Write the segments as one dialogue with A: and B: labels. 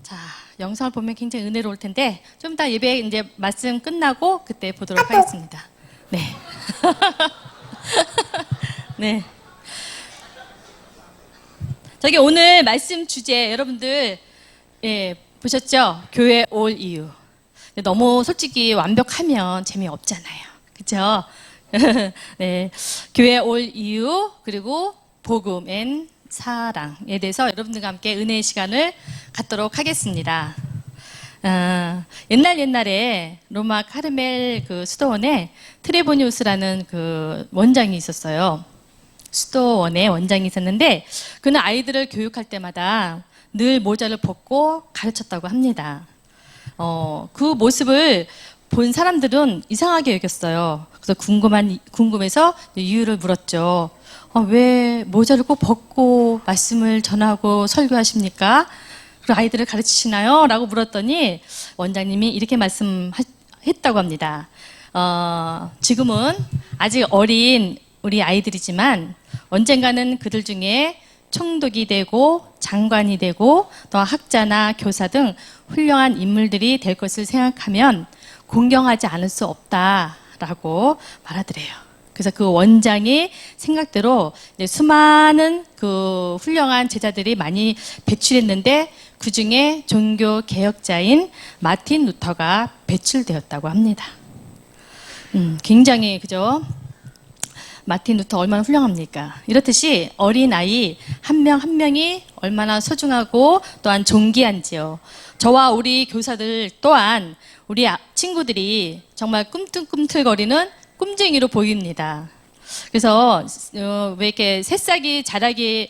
A: 자, 영상을 보면 굉장히 은혜로울 텐데 좀 이따 예배 이제 말씀 끝나고 그때 보도록 하겠습니다. 네. 네. 저기 오늘 말씀 주제 여러분들 보셨죠? 교회 올 이유. 너무 솔직히 완벽하면 재미없잖아요. 그렇죠? 네. 교회 올 이유 그리고 복음 앤 사랑에 대해서 여러분들과 함께 은혜의 시간을 갖도록 하겠습니다. 옛날에 로마 카르멜 그 수도원에 트레보니우스라는 그 원장이 있었어요. 수도원에 원장이 있었는데 그는 아이들을 교육할 때마다 늘 모자를 벗고 가르쳤다고 합니다. 그 모습을 본 사람들은 이상하게 여겼어요. 그래서 궁금해서 이유를 물었죠. 왜 모자를 꼭 벗고 말씀을 전하고 설교하십니까? 그리고 아이들을 가르치시나요? 라고 물었더니 원장님이 이렇게 말씀했다고 합니다. 지금은 아직 어린 우리 아이들이지만 언젠가는 그들 중에 총독이 되고 장관이 되고 또 학자나 교사 등 훌륭한 인물들이 될 것을 생각하면 공경하지 않을 수 없다라고 말하더래요. 그래서 그 원장의 생각대로 수많은 그 훌륭한 제자들이 많이 배출했는데 그 중에 종교 개혁자인 마틴 루터가 배출되었다고 합니다. 굉장히 그죠? 마틴 루터 얼마나 훌륭합니까? 이렇듯이 어린아이 한 명 한 명이 얼마나 소중하고 또한 존귀한지요. 저와 우리 교사들 또한 우리 친구들이 정말 꿈틀꿈틀거리는 꿈쟁이로 보입니다. 그래서 왜 이렇게 새싹이 자라기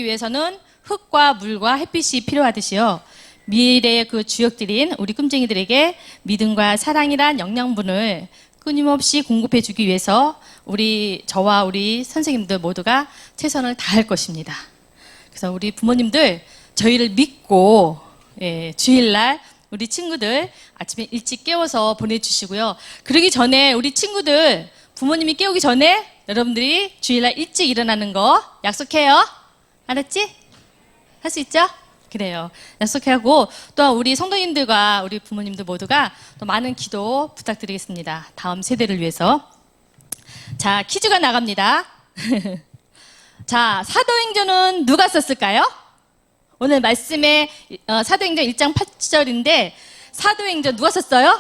A: 위해서는 흙과 물과 햇빛이 필요하듯이요. 미래의 그 주역들인 우리 꿈쟁이들에게 믿음과 사랑이란 영양분을 끊임없이 공급해 주기 위해서 저와 우리 선생님들 모두가 최선을 다할 것입니다. 그래서 우리 부모님들 저희를 믿고 주일날 우리 친구들 아침에 일찍 깨워서 보내주시고요. 그러기 전에 우리 친구들 부모님이 깨우기 전에 여러분들이 주일날 일찍 일어나는 거 약속해요. 알았지? 할 수 있죠? 그래요. 약속하고 또 우리 성도님들과 우리 부모님들 모두가 또 많은 기도 부탁드리겠습니다. 다음 세대를 위해서. 자, 퀴즈가 나갑니다. 자, 사도행전은 누가 썼을까요? 오늘 말씀에 사도행전 1장 8절인데 사도행전 누가 썼어요?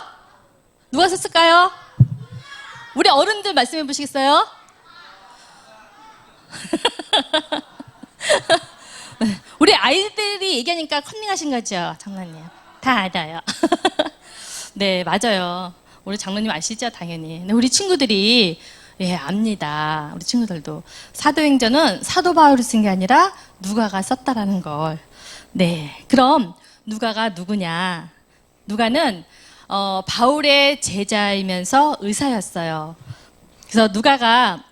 A: 누가 썼을까요? 우리 어른들 말씀해 보시겠어요? 우리 아이들이 얘기하니까 컨닝하신 거죠, 장로님? 다 알아요. 네, 맞아요. 우리 장로님 아시죠, 당연히. 근데 우리 친구들이 압니다. 우리 친구들도 사도행전은 사도 바울이 쓴 게 아니라 누가가 썼다라는 걸. 네, 그럼 누가가 누구냐? 누가는 바울의 제자이면서 의사였어요. 그래서 누가가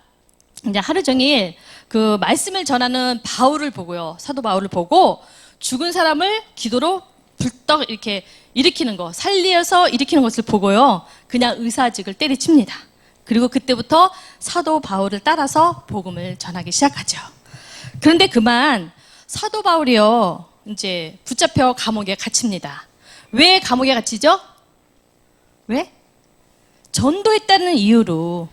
A: 이제 하루 종일 그 말씀을 전하는 바울을 보고요, 사도 바울을 보고 죽은 사람을 기도로 불떡 이렇게 일으키는 거, 살리어서 일으키는 것을 보고요, 그냥 의사직을 때려칩니다. 그리고 그때부터 사도 바울을 따라서 복음을 전하기 시작하죠. 그런데 그만 사도 바울이요, 이제 붙잡혀 감옥에 갇힙니다. 왜 감옥에 갇히죠? 왜? 전도했다는 이유로,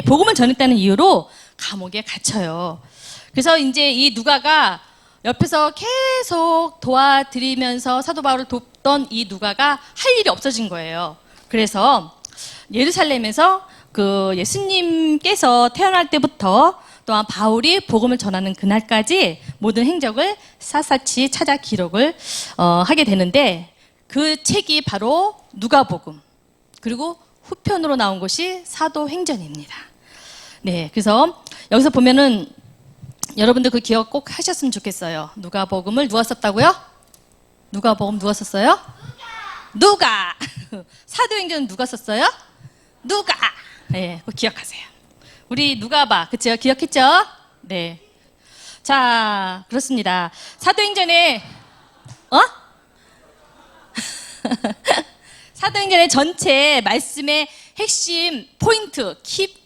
A: 복음을 전했다는 이유로 감옥에 갇혀요. 그래서 이제 이 누가가 옆에서 계속 도와드리면서 사도 바울을 돕던 이 누가가 할 일이 없어진 거예요. 그래서 예루살렘에서 그 예수님께서 태어날 때부터 또한 바울이 복음을 전하는 그날까지 모든 행적을 샅샅이 찾아 기록을 하게 되는데 그 책이 바로 누가복음, 그리고 후편으로 나온 것이 사도행전입니다. 네, 그래서 여기서 보면은 여러분들 그 기억 꼭 하셨으면 좋겠어요. 누가복음을 누가 썼다고요? 누가복음 누가 썼어요? 누가! 사도행전은 누가 썼어요? 누가! 네, 꼭 기억하세요. 우리 누가봐, 그쵸? 기억했죠? 네. 자, 그렇습니다. 사도행전에, 사도행전의 전체 말씀의 핵심 포인트,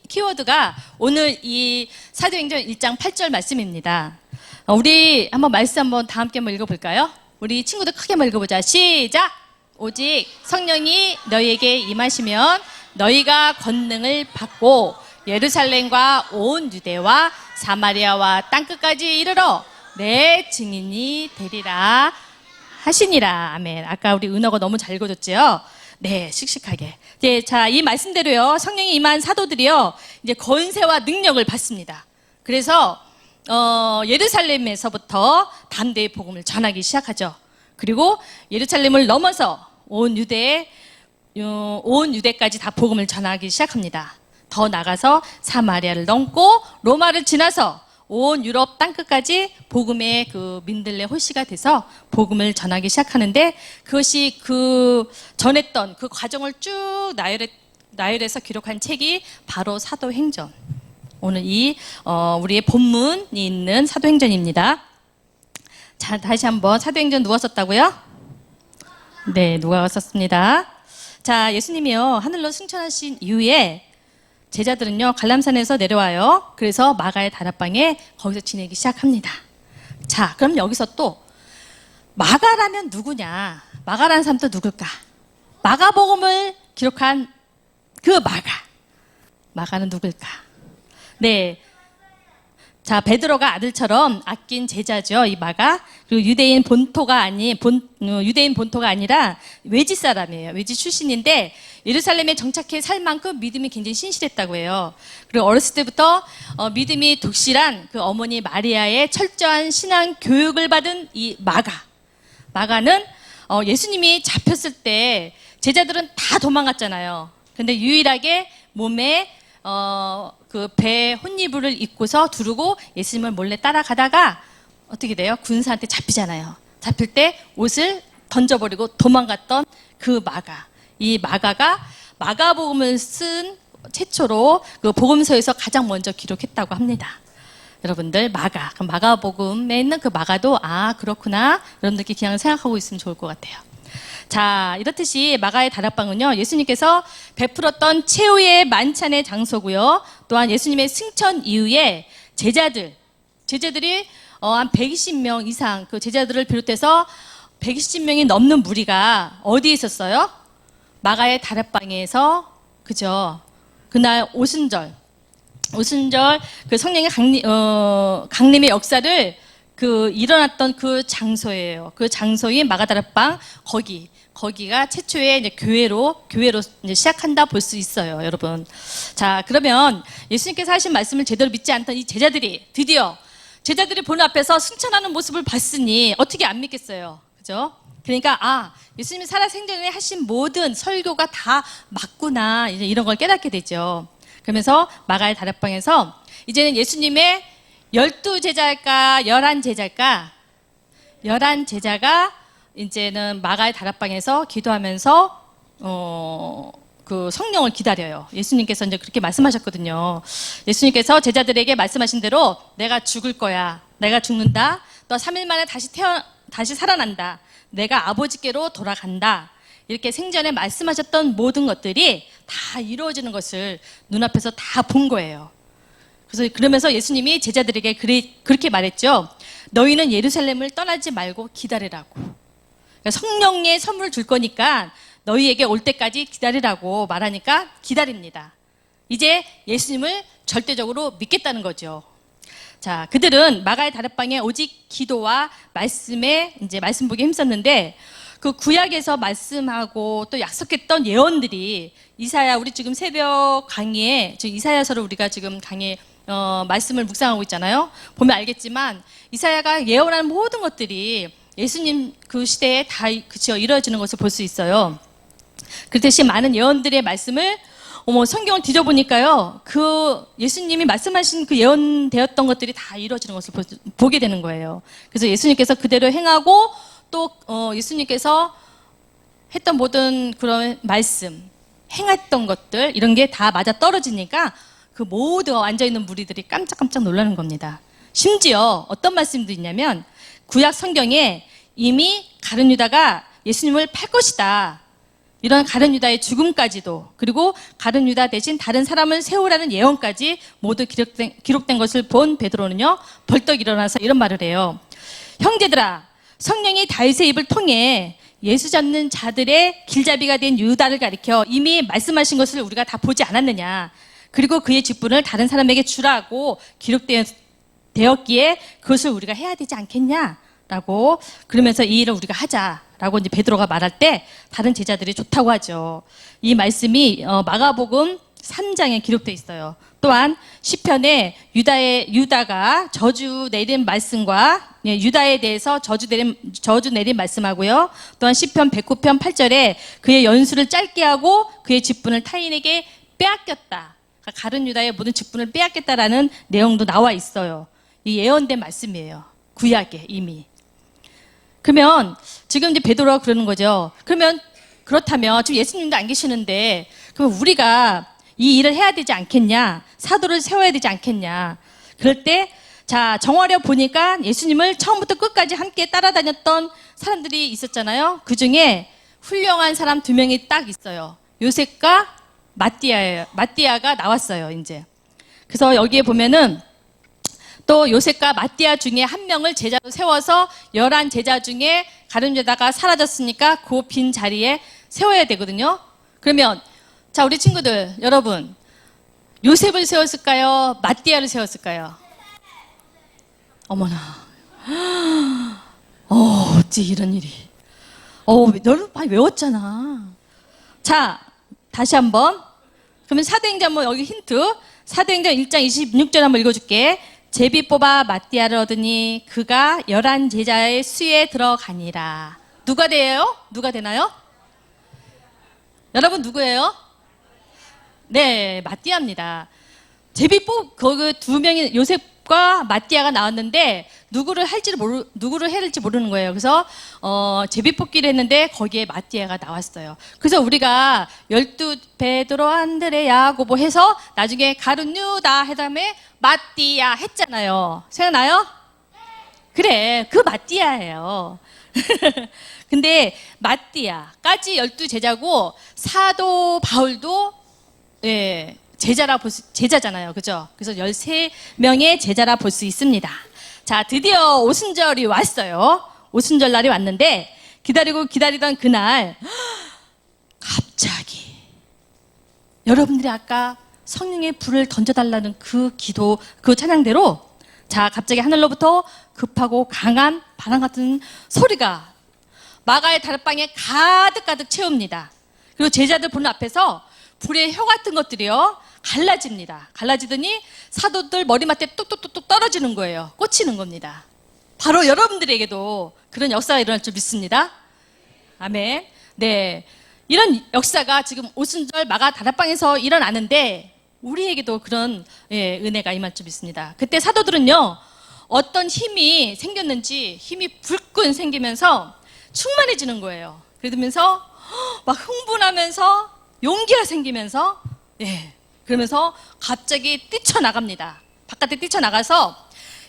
A: 키워드가 오늘 이 사도행전 1장 8절 말씀입니다. 우리 한번 말씀 한번 다 함께 한번 읽어볼까요? 우리 친구들 크게 한번 읽어보자. 시작! 오직 성령이 너희에게 임하시면 너희가 권능을 받고 예루살렘과 온 유대와 사마리아와 땅끝까지 이르러 내 증인이 되리라 하시니라. 아멘. 아까 우리 은어가 너무 잘 읽어줬죠? 네, 씩씩하게. 네, 자, 이 말씀대로요. 성령이 임한 사도들이요. 이제 권세와 능력을 받습니다. 그래서 예루살렘에서부터 담대히 복음을 전하기 시작하죠. 그리고 예루살렘을 넘어서 온 유대까지 다 복음을 전하기 시작합니다. 더 나가서 사마리아를 넘고 로마를 지나서 온 유럽 땅끝까지 복음의 그 민들레 호시가 돼서 복음을 전하기 시작하는데, 그것이 그 전했던 그 과정을 쭉 나열해서 기록한 책이 바로 사도행전. 오늘 우리의 본문이 있는 사도행전입니다. 자, 다시 한번 사도행전 누가 썼다고요? 네, 누가 썼습니다. 자, 예수님이요 하늘로 승천하신 이후에 제자들은요 갈람산에서 내려와요. 그래서 마가의 다락방에 거기서 지내기 시작합니다. 자, 그럼 여기서 또 마가라면 누구냐? 마가라는 사람 또 누굴까? 마가복음을 기록한 그 마가는 누굴까? 네, 자, 베드로가 아들처럼 아낀 제자죠, 이 마가. 그리고 유대인 본토가 아니라 외지 사람이에요. 외지 출신인데 예루살렘에 정착해 살 만큼 믿음이 굉장히 신실했다고 해요. 그리고 어렸을 때부터 믿음이 독실한 그 어머니 마리아의 철저한 신앙 교육을 받은 이 마가는 예수님이 잡혔을 때 제자들은 다 도망갔잖아요. 근데 유일하게 몸에 그 배 혼이불을 입고서 두르고 예수님을 몰래 따라가다가 어떻게 돼요? 군사한테 잡히잖아요. 잡힐 때 옷을 던져버리고 도망갔던 그 이 마가가 마가복음을 쓴 최초로 그 복음서에서 가장 먼저 기록했다고 합니다. 여러분들, 그럼 마가복음에 있는 그 마가도 그렇구나, 여러분들께 그냥 생각하고 있으면 좋을 것 같아요. 자, 이렇듯이 마가의 다락방은요 예수님께서 베풀었던 최후의 만찬의 장소고요, 또한 예수님의 승천 이후에 제자들이 한 120명 이상, 그 제자들을 비롯해서 120명이 넘는 무리가 어디에 있었어요? 마가의 다락방에서, 그죠? 그날 오순절 그 성령의 강림의 역사를 일어났던 그 장소예요. 그 장소인 마가 다락방, 거기가 최초의 이제 교회로 이제 시작한다 볼 수 있어요, 여러분. 자, 그러면 예수님께서 하신 말씀을 제대로 믿지 않던 이 제자들이 드디어 제자들이 보는 앞에서 승천하는 모습을 봤으니 어떻게 안 믿겠어요, 그죠? 그러니까 예수님이 살아생전에 하신 모든 설교가 다 맞구나, 이제 이런 걸 깨닫게 되죠. 그러면서 마가의 다락방에서 이제는 예수님의 12제자일까 11제자일까 11제자가 이제는 마가의 다락방에서 기도하면서 그 성령을 기다려요. 예수님께서 이제 그렇게 말씀하셨거든요. 예수님께서 제자들에게 말씀하신 대로 내가 죽을 거야, 내가 죽는다, 너 3일 만에 다시 살아난다, 내가 아버지께로 돌아간다, 이렇게 생전에 말씀하셨던 모든 것들이 다 이루어지는 것을 눈앞에서 다 본 거예요. 그러면서 예수님이 제자들에게 그렇게 말했죠. 너희는 예루살렘을 떠나지 말고 기다리라고. 그러니까 성령의 선물을 줄 거니까 너희에게 올 때까지 기다리라고 말하니까 기다립니다. 이제 예수님을 절대적으로 믿겠다는 거죠. 자, 그들은 마가의 다락방에 오직 기도와 말씀에 이제 말씀 보기에 힘썼는데, 그 구약에서 말씀하고 또 약속했던 예언들이 우리 지금 새벽 강의에 이사야서를 우리가 지금 강의에 말씀을 묵상하고 있잖아요. 보면 알겠지만 이사야가 예언하는 모든 것들이 예수님 그 시대에 다 이루어지는 것을 볼 수 있어요. 그렇듯이 많은 예언들의 말씀을 성경을 뒤져보니까요, 그 예수님이 말씀하신 그 예언되었던 것들이 다 이루어지는 것을 보게 되는 거예요. 그래서 예수님께서 그대로 행하고 또 예수님께서 했던 모든 그런 말씀, 행했던 것들, 이런 게 다 맞아 떨어지니까 그 모두 앉아있는 무리들이 깜짝깜짝 놀라는 겁니다. 심지어 어떤 말씀도 있냐면 구약 성경에 이미 가룟 유다가 예수님을 팔 것이다, 이런 가룟 유다의 죽음까지도, 그리고 가룟 유다 대신 다른 사람을 세우라는 예언까지 모두 기록된 것을 본 베드로는요 벌떡 일어나서 이런 말을 해요. 형제들아, 성령이 다윗의 입을 통해 예수 잡는 자들의 길잡이가 된 유다를 가리켜 이미 말씀하신 것을 우리가 다 보지 않았느냐. 그리고 그의 직분을 다른 사람에게 주라고 기록되었기에 그것을 우리가 해야 되지 않겠냐라고, 그러면서 이 일을 우리가 하자라고 이제 베드로가 말할 때 다른 제자들이 좋다고 하죠. 이 말씀이 마가복음 3장에 기록되어 있어요. 또한 시편에 유다가 저주 내린 말씀과 유다에 대해서 저주 내린 말씀하고요. 또한 시편 109편 8절에 그의 연수를 짧게 하고 그의 직분을 타인에게 빼앗겼다. 그러니까 가룟 유다의 모든 직분을 빼앗겠다라는 내용도 나와 있어요. 이 예언된 말씀이에요. 구약에 이미. 그러면 지금 이제 베드로가 그러는 거죠. 그렇다면 지금 예수님도 안 계시는데 그럼 우리가 이 일을 해야 되지 않겠냐? 사도를 세워야 되지 않겠냐? 그럴 때 자, 정화려 보니까 예수님을 처음부터 끝까지 함께 따라다녔던 사람들이 있었잖아요. 그 중에 훌륭한 사람 2명이 딱 있어요. 요셉과 마띠아예요. 마띠아가 나왔어요, 이제. 그래서 여기에 보면은 또 요셉과 마띠아 중에 한 명을 제자로 세워서 11 제자 중에 가룟 유다가 사라졌으니까 그 빈 자리에 세워야 되거든요. 그러면 자, 우리 친구들, 여러분, 요셉을 세웠을까요? 마띠아를 세웠을까요? 어머나. 어찌 이런 일이. 너를 많이 외웠잖아. 자, 다시 한번. 그러면 사도행전 한번 여기 힌트. 사도행전 1장 26절 한번 읽어줄게. 제비 뽑아 마띠아를 얻으니 그가 11 제자의 수에 들어가니라. 누가 돼요? 누가 되나요? 여러분 누구예요? 네, 마띠아입니다. 거기 2명이 요셉과 마띠아가 나왔는데 누구를 해야 될지 모르는 거예요. 그래서 제비뽑기를 했는데 거기에 마띠아가 나왔어요. 그래서 우리가 12 베드로 안드레 야고보 해서 나중에 가룟 유다 해담에 마띠아 했잖아요. 생각나요? 그래, 그 마띠아예요. 근데 마띠아까지 12 제자고 사도 바울도 제자잖아요. 그죠? 그래서 13명의 제자라 볼 수 있습니다. 자, 드디어 오순절이 왔어요. 오순절 날이 왔는데 기다리던 그날 갑자기 여러분들이 아까 성령의 불을 던져달라는 그 기도, 그 찬양대로 자, 갑자기 하늘로부터 급하고 강한 바람 같은 소리가 마가의 다락방에 가득 채웁니다. 그리고 제자들 보는 앞에서 불의 혀 같은 것들이요 갈라집니다. 갈라지더니 사도들 머리맡에 뚝뚝뚝뚝 떨어지는 거예요. 꽂히는 겁니다. 바로 여러분들에게도 그런 역사가 일어날 줄 믿습니다. 아멘. 네, 이런 역사가 지금 오순절 마가 다락방에서 일어나는데 우리에게도 그런 은혜가 임할 줄 믿습니다. 그때 사도들은요 어떤 힘이 생겼는지 힘이 불끈 생기면서 충만해지는 거예요. 그러면서 막 흥분하면서 용기가 생기면서 그러면서 갑자기 뛰쳐나갑니다. 바깥에 뛰쳐나가서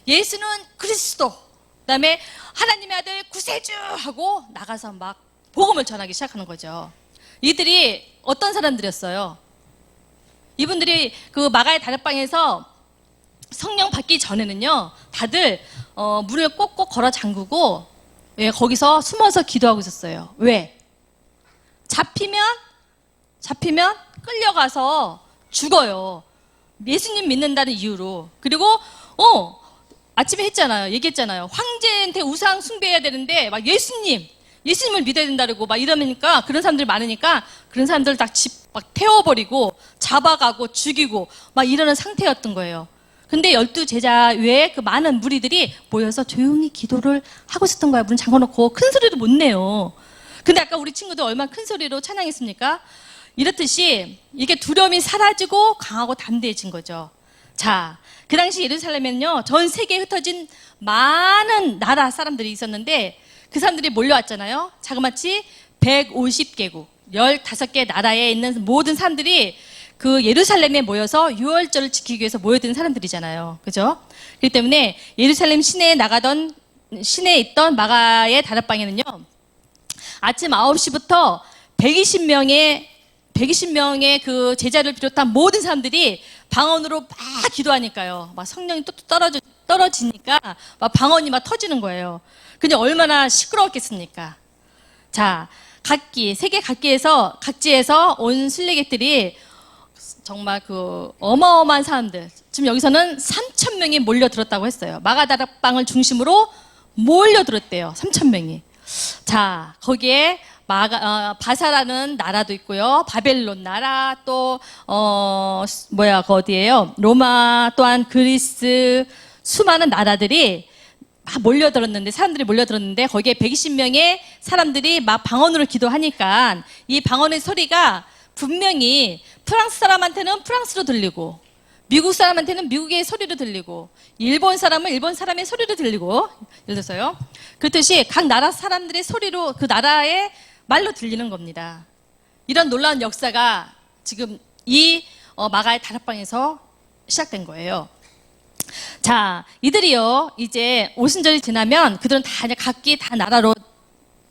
A: 예수는 그리스도, 그다음에 하나님의 아들 구세주 하고 나가서 막 복음을 전하기 시작하는 거죠. 이들이 어떤 사람들이었어요? 이분들이 그 마가의 다락방에서 성령 받기 전에는요 다들 문을 꼭꼭 걸어 잠그고 거기서 숨어서 기도하고 있었어요. 왜? 잡히면 끌려가서 죽어요. 예수님 믿는다는 이유로. 그리고 아침에 얘기했잖아요. 황제한테 우상 숭배해야 되는데 막 예수님을 믿어야 된다고 막 이러니까 그런 사람들이 많으니까 그런 사람들 다 막 태워버리고 잡아가고 죽이고 막 이러는 상태였던 거예요. 근데 12 제자 외에 그 많은 무리들이 모여서 조용히 기도를 하고 있었던 거야. 문 잠궈놓고 큰 소리도 못 내요. 근데 아까 우리 친구들 얼마나 큰 소리로 찬양했습니까? 이렇듯이 이게 두려움이 사라지고 강하고 담대해진 거죠. 자, 그 당시 예루살렘에는요 전 세계에 흩어진 많은 나라 사람들이 있었는데 그 사람들이 몰려왔잖아요. 자그마치 150개국 15개 나라에 있는 모든 사람들이 그 예루살렘에 모여서 유월절을 지키기 위해서 모여든 사람들이잖아요. 그죠? 그렇기 때문에 예루살렘 시내에 있던 마가의 다락방에는요 아침 9시부터 120명의 그 제자를 비롯한 모든 사람들이 방언으로 막 기도하니까요. 막 성령이 뚝뚝 떨어지니까 막 방언이 막 터지는 거예요. 근데 얼마나 시끄러웠겠습니까? 자, 세계 각지에서 온 순례객들이 정말 그 어마어마한 사람들, 지금 여기서는 3,000명이 몰려들었다고 했어요. 마가다락방을 중심으로 몰려들었대요. 3,000명이. 자, 거기에 바사라는 나라도 있고요. 바벨론 나라, 또 그 어디예요? 로마, 또한 그리스, 수많은 나라들이 막 사람들이 몰려들었는데 거기에 120명의 사람들이 막 방언으로 기도하니까 이 방언의 소리가 분명히 프랑스 사람한테는 프랑스로 들리고, 미국 사람한테는 미국의 소리로 들리고, 일본 사람은 일본 사람의 소리로 들리고, 예를 들어서요. 그렇듯이 각 나라 사람들의 소리로 그 나라의 말로 들리는 겁니다. 이런 놀라운 역사가 지금 이 마가의 다락방에서 시작된 거예요. 자, 이들이요, 이제 오순절이 지나면 그들은 다 각기 다 나라로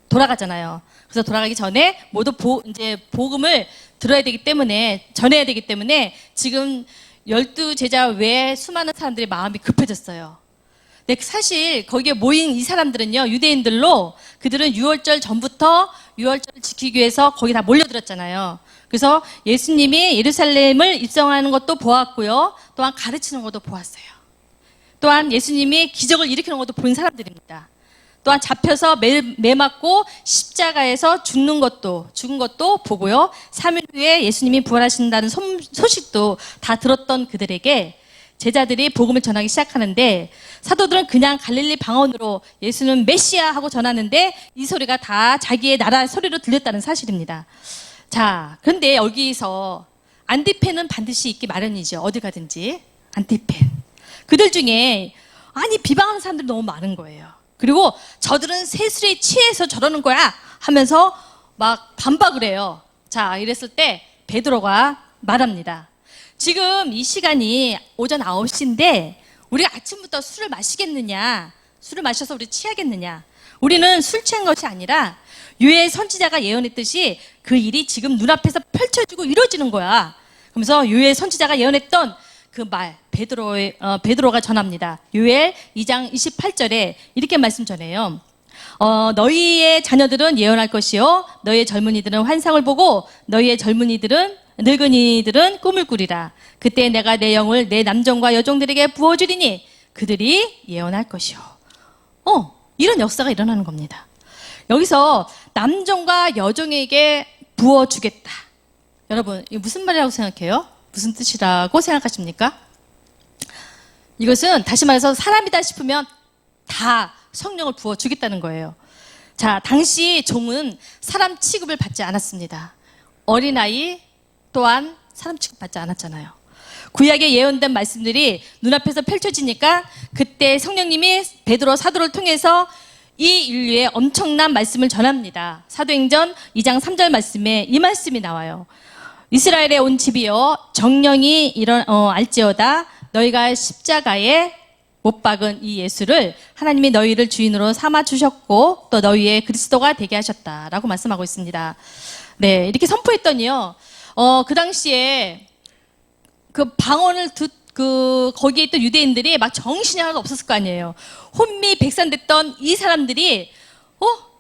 A: 돌아가잖아요. 그래서 돌아가기 전에 모두 이제 복음을 전해야 되기 때문에 지금 12제자 외에 수많은 사람들이 마음이 급해졌어요. 근데 사실 거기에 모인 이 사람들은요, 유대인들로 그들은 유월절 전부터 유월절을 지키기 위해서 거기 다 몰려들었잖아요. 그래서 예수님이 예루살렘을 입성하는 것도 보았고요. 또한 가르치는 것도 보았어요. 또한 예수님이 기적을 일으키는 것도 본 사람들입니다. 또한 잡혀서 매 맞고 십자가에서 죽은 것도 보고요. 3일 후에 예수님이 부활하신다는 소식도 다 들었던 그들에게 제자들이 복음을 전하기 시작하는데, 사도들은 그냥 갈릴리 방언으로 예수는 메시아 하고 전하는데 이 소리가 다 자기의 나라 소리로 들렸다는 사실입니다. 자, 그런데 여기서 안티팬은 반드시 있기 마련이죠. 어디 가든지 안티팬. 그들 중에 비방하는 사람들이 너무 많은 거예요. 그리고 저들은 세술에 취해서 저러는 거야 하면서 막 반박을 해요. 자, 이랬을 때 베드로가 말합니다. 지금 이 시간이 오전 9시인데 우리가 아침부터 술을 마시겠느냐? 술을 마셔서 우리 취하겠느냐? 우리는 술 취한 것이 아니라 요엘 선지자가 예언했듯이 그 일이 지금 눈앞에서 펼쳐지고 이루어지는 거야. 그러면서 요엘 선지자가 예언했던 그 말, 베드로가 전합니다. 요엘 2장 28절에 이렇게 말씀 전해요. 너희의 자녀들은 예언할 것이요, 너희의 젊은이들은 환상을 보고, 너희의 늙은이들은 꿈을 꾸리라. 그때 내가 내 영을 내 남종과 여종들에게 부어주리니 그들이 예언할 것이요. 이런 역사가 일어나는 겁니다. 여기서 남종과 여종에게 부어주겠다. 여러분, 이게 무슨 말이라고 생각해요? 무슨 뜻이라고 생각하십니까? 이것은 다시 말해서 사람이다 싶으면 다 성령을 부어주겠다는 거예요. 자, 당시 종은 사람 취급을 받지 않았습니다. 어린아이 또한 사람 취급받지 않았잖아요. 구약에 예언된 말씀들이 눈앞에서 펼쳐지니까 그때 성령님이 베드로 사도를 통해서 이 인류에 엄청난 말씀을 전합니다. 사도행전 2장 3절 말씀에 이 말씀이 나와요. 이스라엘에 온 집이여 정령이 알지어다 너희가 십자가에 못 박은 이 예수를 하나님이 너희를 주인으로 삼아 주셨고 또 너희의 그리스도가 되게 하셨다라고 말씀하고 있습니다. 네, 이렇게 선포했더니요. 그 당시에 그 방언을 거기에 있던 유대인들이 막 정신이 하나도 없었을 거 아니에요. 혼미백산됐던 이 사람들이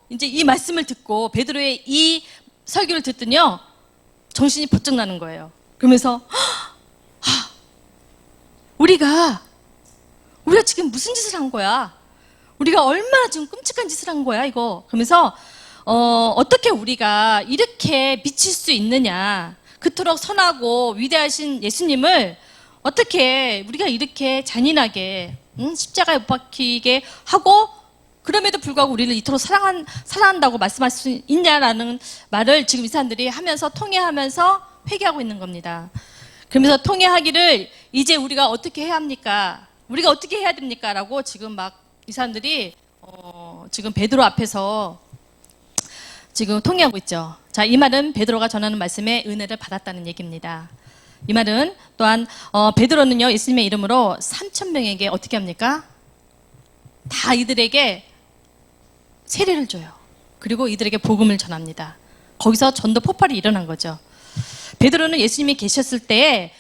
A: 이제 이 말씀을 듣고 베드로의 이 설교를 듣더니요. 정신이 번쩍 나는 거예요. 그러면서 우리가 지금 무슨 짓을 한 거야? 우리가 얼마나 지금 끔찍한 짓을 한 거야, 이거. 그러면서 어떻게 우리가 이렇게 미칠 수 있느냐? 그토록 선하고 위대하신 예수님을 어떻게 우리가 이렇게 잔인하게 십자가에 못 박히게 하고 그럼에도 불구하고 우리를 이토록 사랑한다고 말씀할 수 있냐라는 말을 지금 이 사람들이 하면서 통회하면서 회개하고 있는 겁니다. 그러면서 통회하기를 이제 우리가 어떻게 해야 합니까? 우리가 어떻게 해야 됩니까? 라고 지금 막 이 사람들이 지금 베드로 앞에서 지금 통회하고 있죠. 자, 이 말은 베드로가 전하는 말씀에 은혜를 받았다는 얘기입니다. 이 말은 또한 베드로는요 예수님의 이름으로 3,000명에게 어떻게 합니까? 다 이들에게 세례를 줘요. 그리고 이들에게 복음을 전합니다. 거기서 전도 폭발이 일어난 거죠. 베드로는 예수님이 계셨을 때에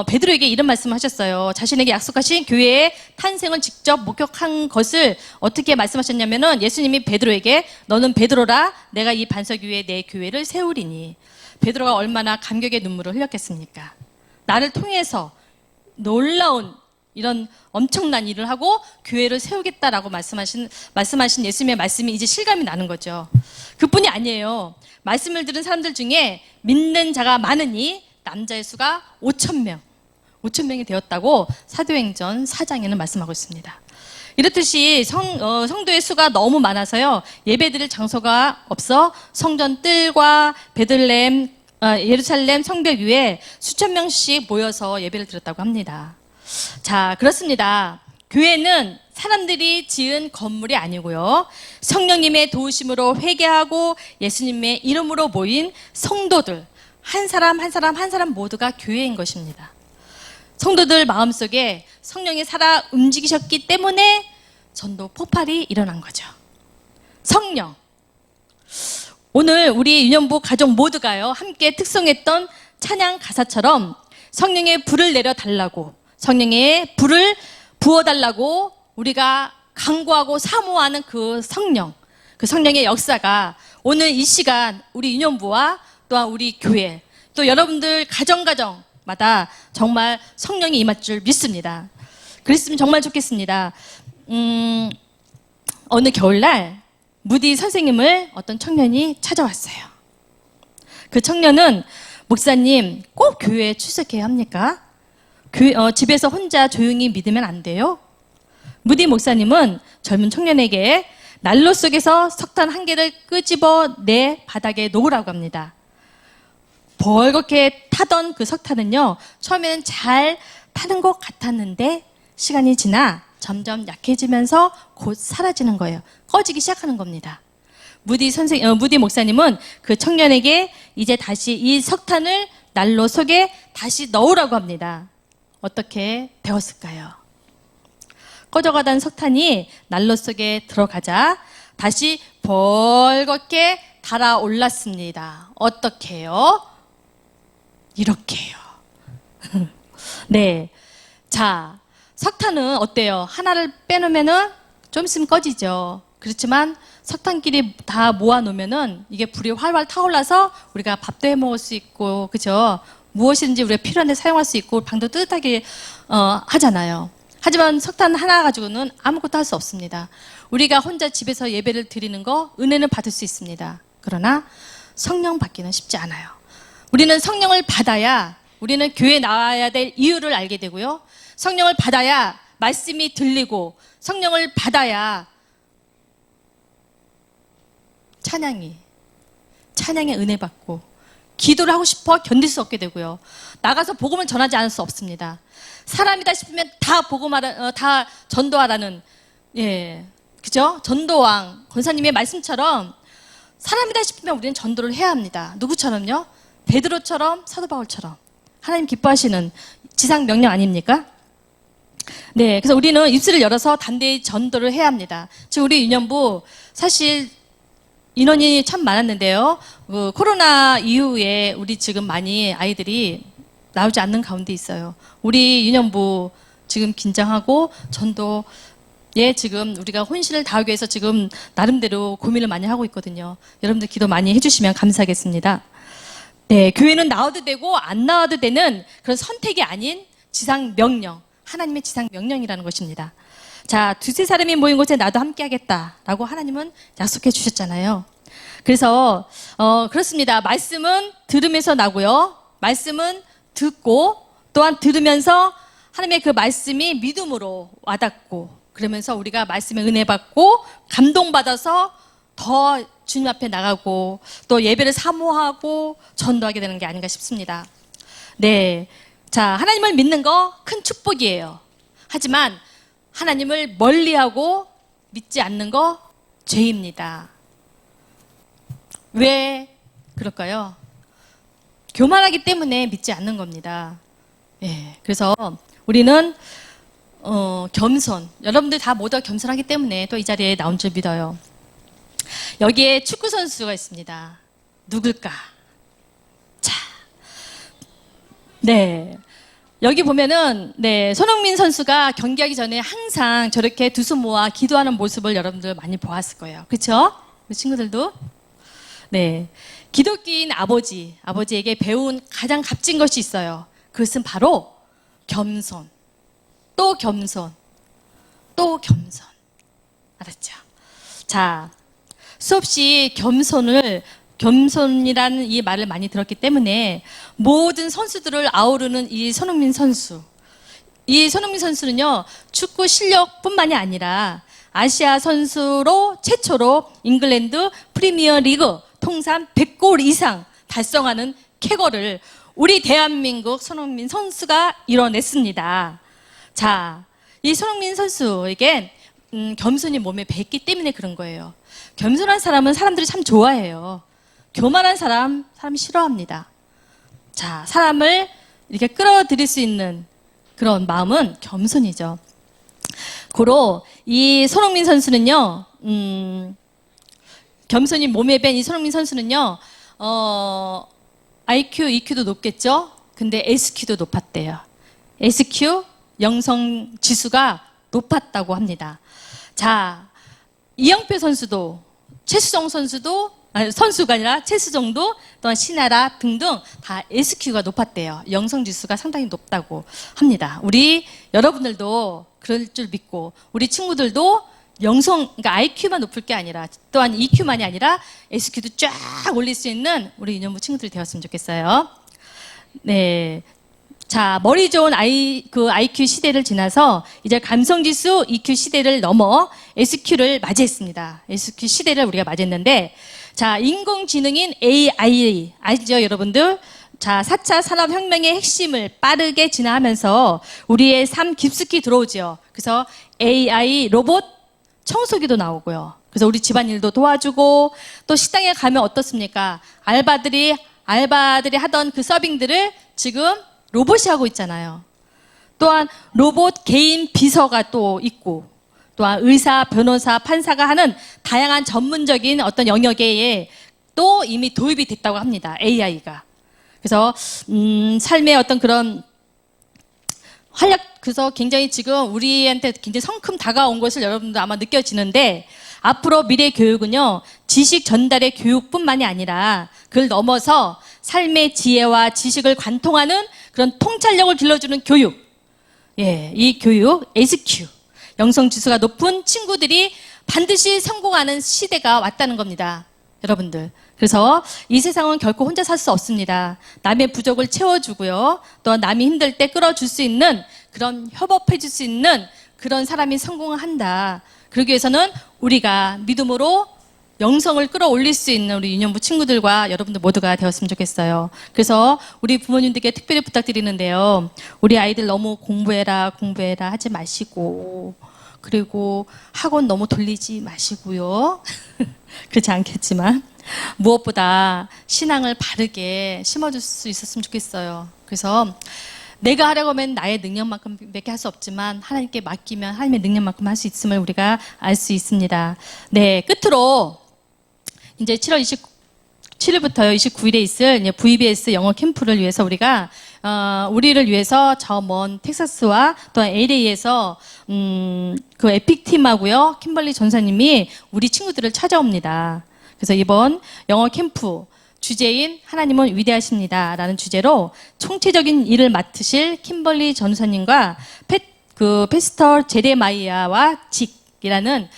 A: 베드로에게 이런 말씀을 하셨어요. 자신에게 약속하신 교회의 탄생을 직접 목격한 것을 어떻게 말씀하셨냐면은 예수님이 베드로에게 너는 베드로라 내가 이 반석 위에 내 교회를 세우리니. 베드로가 얼마나 감격의 눈물을 흘렸겠습니까? 나를 통해서 놀라운 이런 엄청난 일을 하고 교회를 세우겠다라고 말씀하신 예수님의 말씀이 이제 실감이 나는 거죠. 그뿐이 아니에요. 말씀을 들은 사람들 중에 믿는 자가 많으니 남자의 수가 5,000명이 되었다고 사도행전 4장에는 말씀하고 있습니다. 이렇듯이 성도의 수가 너무 많아서요. 예배드릴 장소가 없어 성전 뜰과 베들레헴, 예루살렘 성벽 위에 수천 명씩 모여서 예배를 드렸다고 합니다. 자, 그렇습니다. 교회는 사람들이 지은 건물이 아니고요. 성령님의 도우심으로 회개하고 예수님의 이름으로 모인 성도들, 한 사람 모두가 교회인 것입니다. 성도들 마음속에 성령이 살아 움직이셨기 때문에 전도 폭발이 일어난 거죠. 성령. 오늘 우리 유년부 가족 모두가요, 함께 특송했던 찬양 가사처럼 성령의 불을 내려달라고, 성령의 불을 부어달라고 우리가 간구하고 사모하는 그 성령의 역사가 오늘 이 시간 우리 유년부와 또한 우리 교회, 또 여러분들 가정마다 정말 성령이 임할 줄 믿습니다. 그랬으면 정말 좋겠습니다. 어느 겨울날 무디 선생님을 어떤 청년이 찾아왔어요. 그 청년은 목사님 꼭 교회에 출석해야 합니까? 집에서 혼자 조용히 믿으면 안 돼요? 무디 목사님은 젊은 청년에게 난로 속에서 석탄 한 개를 끄집어 내 바닥에 놓으라고 합니다. 벌겋게 타던 그 석탄은요, 처음에는 잘 타는 것 같았는데 시간이 지나 점점 약해지면서 곧 사라지는 거예요. 꺼지기 시작하는 겁니다. 무디 목사님은 그 청년에게 이제 다시 이 석탄을 난로 속에 다시 넣으라고 합니다. 어떻게 되었을까요? 꺼져가던 석탄이 난로 속에 들어가자 다시 벌겋게 달아올랐습니다. 어떻게 해요? 이렇게요. 네. 자, 석탄은 어때요? 하나를 빼놓으면은 좀 있으면 꺼지죠. 그렇지만 석탄끼리 다 모아놓으면은 이게 불이 활활 타올라서 우리가 밥도 해 먹을 수 있고, 그죠? 무엇이든지 우리가 필요한 데 사용할 수 있고, 방도 뜨뜻하게 하잖아요. 하지만 석탄 하나 가지고는 아무것도 할 수 없습니다. 우리가 혼자 집에서 예배를 드리는 거 은혜는 받을 수 있습니다. 그러나 성령 받기는 쉽지 않아요. 우리는 성령을 받아야 우리는 교회에 나와야 될 이유를 알게 되고요. 성령을 받아야 말씀이 들리고, 성령을 받아야 찬양의 은혜 받고, 기도를 하고 싶어 견딜 수 없게 되고요. 나가서 복음을 전하지 않을 수 없습니다. 사람이다 싶으면 다 다 전도하라는, 예, 그죠? 전도왕 권사님의 말씀처럼 사람이다 싶으면 우리는 전도를 해야 합니다. 누구처럼요? 베드로처럼, 사도 바울처럼. 하나님 기뻐하시는 지상 명령 아닙니까? 네, 그래서 우리는 입술을 열어서 담대히 전도를 해야 합니다. 지금 우리 유년부 사실 인원이 참 많았는데요. 코로나 이후에 우리 지금 많이 아이들이 나오지 않는 가운데 있어요. 우리 유년부 지금 긴장하고 전도에 지금 우리가 혼신을 다하기 위해서 지금 나름대로 고민을 많이 하고 있거든요. 여러분들 기도 많이 해주시면 감사하겠습니다. 네, 교회는 나와도 되고 안 나와도 되는 그런 선택이 아닌 지상 명령, 하나님의 지상 명령이라는 것입니다. 자, 두세 사람이 모인 곳에 나도 함께 하겠다라고 하나님은 약속해 주셨잖아요. 그래서 그렇습니다. 말씀은 들으면서 나고요. 말씀은 듣고, 또한 들으면서 하나님의 그 말씀이 믿음으로 와닿고, 그러면서 우리가 말씀에 은혜 받고 감동받아서 더 주님 앞에 나가고 또 예배를 사모하고 전도하게 되는 게 아닌가 싶습니다. 네, 자, 하나님을 믿는 거 큰 축복이에요. 하지만 하나님을 멀리하고 믿지 않는 거 죄입니다. 왜 그럴까요? 교만하기 때문에 믿지 않는 겁니다. 예, 그래서 우리는 겸손, 여러분들 다 모두 겸손하기 때문에 또 이 자리에 나온 줄 믿어요. 여기에 축구 선수가 있습니다. 누굴까? 자, 네, 여기 보면은 네, 손흥민 선수가 경기하기 전에 항상 저렇게 두 손 모아 기도하는 모습을 여러분들 많이 보았을 거예요. 그렇죠? 우리 친구들도 네, 기독교인 아버지에게 배운 가장 값진 것이 있어요. 그것은 바로 겸손, 또 겸손, 또 겸손. 알았죠? 자, 수없이 겸손이라는 이 말을 많이 들었기 때문에 모든 선수들을 아우르는 이 손흥민 선수. 이 손흥민 선수는요, 축구 실력뿐만이 아니라 아시아 선수로 최초로 잉글랜드 프리미어 리그 통산 100골 이상 달성하는 쾌거를 우리 대한민국 손흥민 선수가 이뤄냈습니다. 자, 이 손흥민 선수에게 겸손이 몸에 뱄기 때문에 그런 거예요. 겸손한 사람은 사람들이 참 좋아해요. 교만한 사람 싫어합니다. 자, 사람을 이렇게 끌어들일 수 있는 그런 마음은 겸손이죠. 고로 이 손흥민 선수는요, 겸손이 몸에 밴 이 손흥민 선수는요, IQ, EQ도 높겠죠? 근데 SQ도 높았대요. SQ, 영성 지수가 높았다고 합니다. 자, 이영표 선수도, 최수정 선수도, 선수가 아니라 최수정도, 또한 신하라 등등 다 SQ가 높았대요. 영성 지수가 상당히 높다고 합니다. 우리 여러분들도 그럴 줄 믿고, 우리 친구들도 그러니까 IQ만 높을 게 아니라, 또한 EQ만이 아니라 SQ도 쫙 올릴 수 있는 우리 유년부 친구들이 되었으면 좋겠어요. 네. 자, 머리 좋은 IQ 시대를 지나서 이제 감성지수 EQ 시대를 넘어 SQ를 맞이했습니다. SQ 시대를 우리가 맞이했는데, 자, 인공지능인 AI, 아시죠, 여러분들? 자, 4차 산업혁명의 핵심을 빠르게 진화하면서 우리의 삶 깊숙이 들어오죠. 그래서 AI 로봇 청소기도 나오고요. 그래서 우리 집안일도 도와주고, 또 식당에 가면 어떻습니까? 알바들이 하던 그 서빙들을 지금 로봇이 하고 있잖아요. 또한 로봇 개인 비서가 또 있고, 또한 의사, 변호사, 판사가 하는 다양한 전문적인 어떤 영역에 또 이미 도입이 됐다고 합니다. AI가. 그래서 삶의 어떤 그런 그래서 굉장히 지금 우리한테 굉장히 성큼 다가온 것을 여러분도 아마 느껴지는데, 앞으로 미래 교육은요, 지식 전달의 교육뿐만이 아니라 그걸 넘어서 삶의 지혜와 지식을 관통하는 그런 통찰력을 길러주는 교육. 예, 이 교육, SQ. 영성지수가 높은 친구들이 반드시 성공하는 시대가 왔다는 겁니다. 여러분들. 그래서 이 세상은 결코 혼자 살 수 없습니다. 남의 부족을 채워주고요. 또 남이 힘들 때 끌어줄 수 있는, 그런 협업해줄 수 있는 그런 사람이 성공을 한다. 그러기 위해서는 우리가 믿음으로 영성을 끌어올릴 수 있는 우리 유년부 친구들과 여러분들 모두가 되었으면 좋겠어요. 그래서 우리 부모님들께 특별히 부탁드리는데요. 우리 아이들 너무 공부해라 하지 마시고, 그리고 학원 너무 돌리지 마시고요. 그렇지 않겠지만 무엇보다 신앙을 바르게 심어줄 수 있었으면 좋겠어요. 그래서 내가 하려고 하면 나의 능력만큼 몇 개 할 수 없지만 하나님께 맡기면 하나님의 능력만큼 할 수 있음을 우리가 알 수 있습니다. 네, 끝으로 이제 7월 27일부터 29일에 있을 이제 VBS 영어 캠프를 위해서 우리를 위해서 저 먼 텍사스와 또 LA에서 그 에픽팀하고요, 킴벌리 전사님이 우리 친구들을 찾아옵니다. 그래서 이번 영어 캠프 주제인 하나님은 위대하십니다 라는 주제로 총체적인 일을 맡으실 킴벌리 전사님과 페스터 제레마이아와 직이라는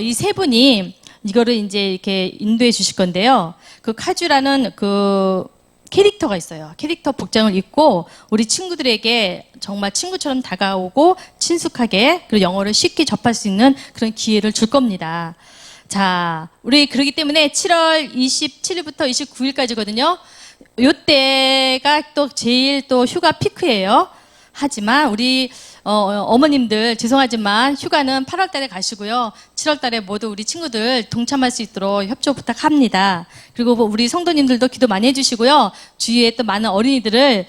A: 이 세 분이 이거를 이제 이렇게 인도해 주실 건데요. 그 카주라는 그 캐릭터가 있어요. 캐릭터 복장을 입고 우리 친구들에게 정말 친구처럼 다가오고 친숙하게 그리고 영어를 쉽게 접할 수 있는 그런 기회를 줄 겁니다. 자, 우리 그러기 때문에 7월 27일부터 29일까지거든요. 요때가 또 제일 또 휴가 피크예요. 하지만 우리 어머님들 죄송하지만 휴가는 8월 달에 가시고요. 7월 달에 모두 우리 친구들 동참할 수 있도록 협조 부탁합니다. 그리고 우리 성도님들도 기도 많이 해주시고요. 주위에 또 많은 어린이들을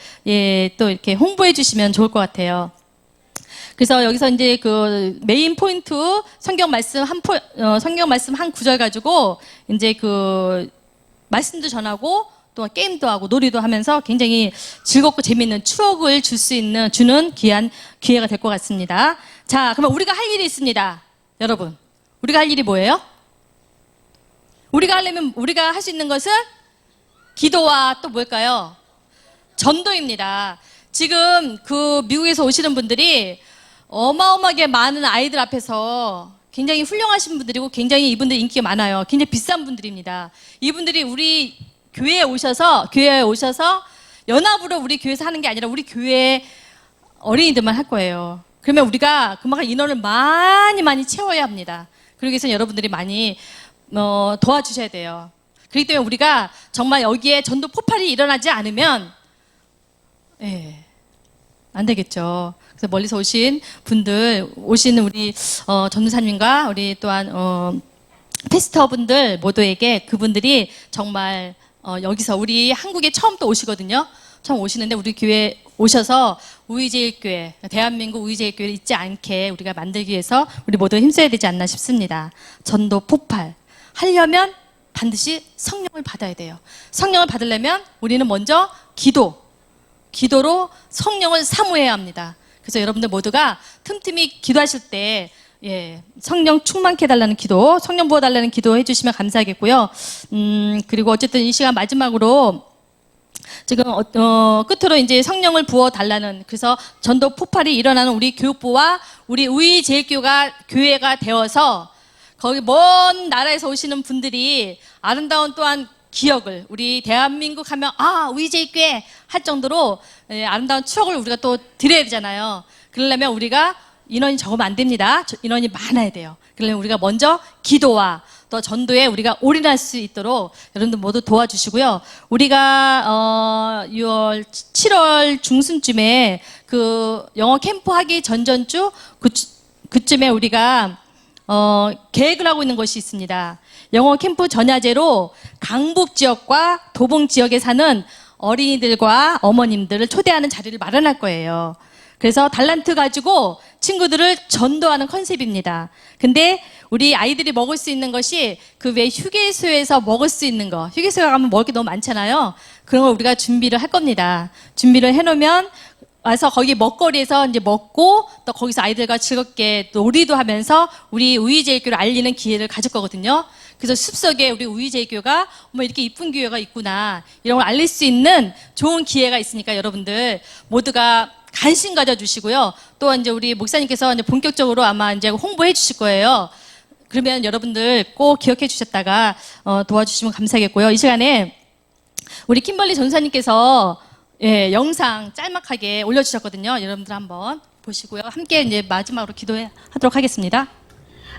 A: 또 이렇게 홍보해 주시면 좋을 것 같아요. 그래서 여기서 이제 그 메인 포인트 성경 말씀 한 구절 가지고 이제 그 말씀도 전하고 또 게임도 하고 놀이도 하면서 굉장히 즐겁고 재미있는 추억을 주는 귀한 기회가 될 것 같습니다. 자, 그러면 우리가 할 일이 있습니다. 여러분, 우리가 할 일이 뭐예요? 우리가 할 수 있는 것은 기도와 또 뭘까요? 전도입니다. 지금 그 미국에서 오시는 분들이 어마어마하게 많은 아이들 앞에서 굉장히 훌륭하신 분들이고 굉장히 이분들 인기가 많아요. 굉장히 비싼 분들입니다. 이분들이 우리 교회에 오셔서 연합으로 우리 교회에서 하는 게 아니라 우리 교회 어린이들만 할 거예요. 그러면 우리가 그만큼 인원을 많이 채워야 합니다. 그러기 위해서 여러분들이 많이 도와주셔야 돼요. 그렇기 때문에 우리가 정말 여기에 전도 폭발이 일어나지 않으면 안 되겠죠. 그래서 멀리서 오신 분들, 오시는 우리 전도사님과 우리 또한 패스터분들 모두에게 그분들이 정말 여기서 우리 한국에 처음 또 오시거든요. 처음 오시는데 우리 교회 오셔서 우이제일교회, 대한민국 우이제일교회를 잊지 않게 우리가 만들기 위해서 우리 모두 힘써야 되지 않나 싶습니다. 전도 폭발 하려면 반드시 성령을 받아야 돼요. 성령을 받으려면 우리는 먼저 기도로 성령을 사모해야 합니다. 그래서 여러분들 모두가 틈틈이 기도하실 때 성령 충만케 해달라는 기도, 성령 부어달라는 기도 해주시면 감사하겠고요. 그리고 어쨌든 이 시간 마지막으로 지금 끝으로 이제 성령을 부어달라는, 그래서 전도 폭발이 일어나는 우리 교육부와 우리 우이제일교회가 되어서 거기 먼 나라에서 오시는 분들이 아름다운 또한 기억을, 우리 대한민국 하면 우이제일교회 할 정도로 아름다운 추억을 우리가 또 드려야 되잖아요. 그러려면 우리가 인원이 적으면 안 됩니다. 인원이 많아야 돼요. 그러려면 우리가 먼저 기도와 또 전도에 우리가 올인할 수 있도록 여러분들 모두 도와주시고요. 우리가 7월 중순쯤에 그 영어 캠프 하기 전전주 그쯤에 우리가 계획을 하고 있는 것이 있습니다. 영어 캠프 전야제로 강북 지역과 도봉 지역에 사는 어린이들과 어머님들을 초대하는 자리를 마련할 거예요. 그래서 달란트 가지고 친구들을 전도하는 컨셉입니다. 근데 우리 아이들이 먹을 수 있는 것이 그 왜 휴게소에서 먹을 수 있는 거, 휴게소에 가면 먹을 게 너무 많잖아요. 그런 걸 우리가 준비를 할 겁니다. 준비를 해놓으면 와서 거기 먹거리에서 이제 먹고 또 거기서 아이들과 즐겁게 놀이도 하면서 우리 우이제일교를 알리는 기회를 가질 거거든요. 그래서 숲속에 우리 우이제일교가 이렇게 이쁜 교회가 있구나, 이런 걸 알릴 수 있는 좋은 기회가 있으니까 여러분들 모두가 관심 가져주시고요. 또 이제 우리 목사님께서 이제 본격적으로 아마 이제 홍보해 주실 거예요. 그러면 여러분들 꼭 기억해 주셨다가 도와주시면 감사하겠고요. 이 시간에 우리 킴벌리 전사님께서 영상 짤막하게 올려주셨거든요. 여러분들 한번 보시고요. 함께 이제 마지막으로 기도하도록 하겠습니다.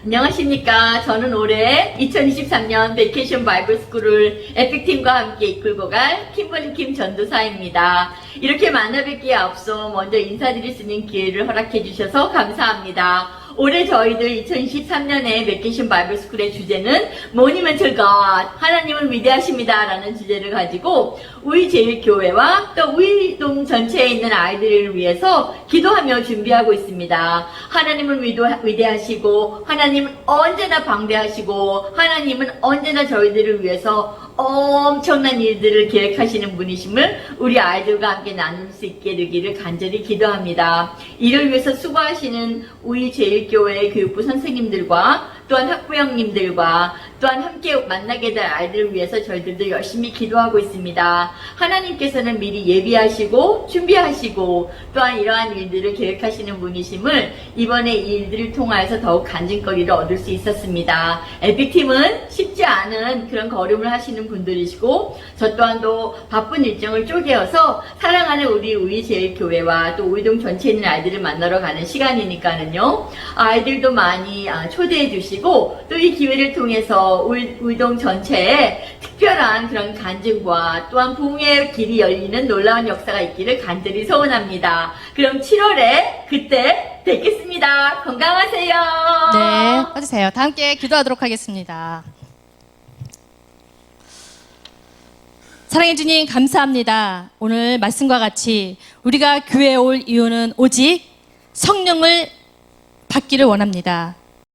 B: 안녕하십니까. 저는 올해 2023년 베케이션 바이블 스쿨을 에픽팀과 함께 이끌고 갈 킴벌리 킴 전도사입니다. 이렇게 만나 뵙기에 앞서 먼저 인사드릴 수 있는 기회를 허락해 주셔서 감사합니다. 올해 저희들 2023년에 베케이션 바이블 스쿨의 주제는 Monumental God, 하나님은 위대하십니다 라는 주제를 가지고 우이제일교회와 또 우이동 전체에 있는 아이들을 위해서 기도하며 준비하고 있습니다. 하나님은 위대하시고 하나님은 언제나 방대하시고 하나님은 언제나 저희들을 위해서 엄청난 일들을 계획하시는 분이심을 우리 아이들과 함께 나눌 수 있게 되기를 간절히 기도합니다. 이를 위해서 수고하시는 우이제일교회 교육부 선생님들과 또한 학부형님들과 또한 함께 만나게 될 아이들을 위해서 저희들도 열심히 기도하고 있습니다. 하나님께서는 미리 예비하시고 준비하시고 또한 이러한 일들을 계획하시는 분이심을 이번에 이 일들을 통하여서 더욱 간증거리를 얻을 수 있었습니다. 에픽팀은 쉽지 않은 그런 걸음을 하시는 분들이시고 저 또한도 바쁜 일정을 쪼개어서 사랑하는 우리 우이제일교회와 또 우이동 전체에 있는 아이들을 만나러 가는 시간이니까는요. 아이들도 많이 초대해 주시고 또 이 기회를 통해서 우이동 전체에 특별한 그런 간증과 또한 부흥의 길이 열리는 놀라운 역사가 있기를 간절히 소원합니다. 그럼 7월에 그때 뵙겠습니다. 건강하세요.
A: 네, 꺼주세요. 다 함께 기도하도록 하겠습니다. 사랑해 주님 감사합니다. 오늘 말씀과 같이 우리가 교회에 올 이유는 오직 성령을 받기를 원합니다.